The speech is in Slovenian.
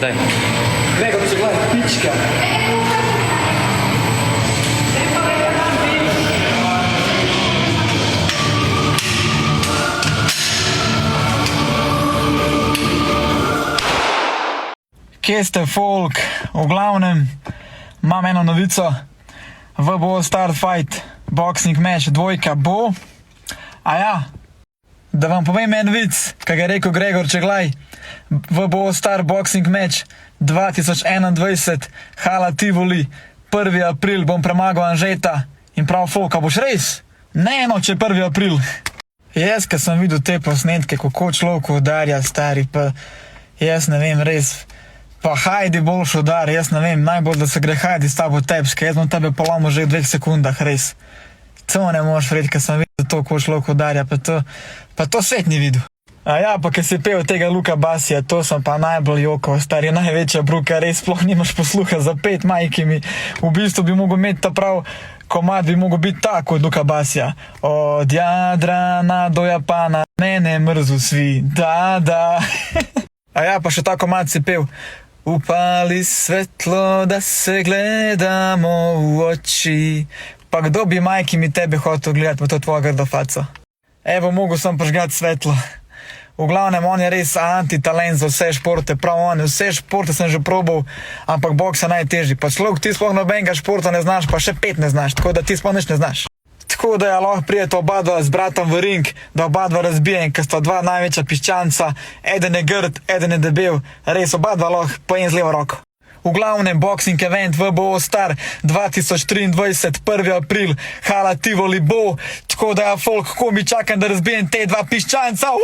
Daj. Gregor, če gledaj, pička. Kje ste, folk? V glavnem, imam eno novico. V bo Star Fight boxing match dvojka bo. A ja, da vam povem en vic, kaj je rekel Gregor Čeglaj. V bo Star boxing match 2021, Hala Tivoli, 1. april bom premagal Anžeta. In prav, folk, a boš res? Ne, no, če 1. april. Jaz, ko sem videl te posnetke, kako človek udarja, stari, pa jaz ne vem, res. Pa Hajdi boljš udar, jaz ne vem, najbolj, da se gre Hajdi s tabo tepske, jaz bom tebe polomil že v 2 sekundah, res. To ne moš vreti, ko sem videl to, ko človek udarja, pa to svet ni videl. A ja, pa ko si pel tega Luka Basija, to sem pa najbolj jokal, stari, največja bruka, res, sploh nimaš posluha za 5 majkimi. V bistvu bi mogel imeti ta prav komad, bi mogel biti tako od Luka Basija. Od Jadrana do Japana, mene mrzu svi, da. A ja, pa še ta komad si pel. Upali svetlo, da se gledamo v oči. Pa kdo bi majki mi tebe hotel gledati v to tvojo grdo faco? Evo, mogel sem požgati svetlo. V glavnem, on je res antitalent za vse športe, prav on, vse športe sem že probal, ampak boks je najtežji. Pa človek, ti sploh nobenega športa ne znaš, pa še 5 ne znaš, tako da ti sploh nič ne znaš. Tako da je lahko prijeta oba dva z bratom v ring, da oba dva razbijem, ker sta dva največja piščanca, eden je grd, eden je debel, res oba dva lahko po en z levo roko. V glavnem, boxing event v bo Star 2023, 1. april, Hala Tivoli bo, tako da ja, folk, ko mi čakam, da razbijem te dva piščanca.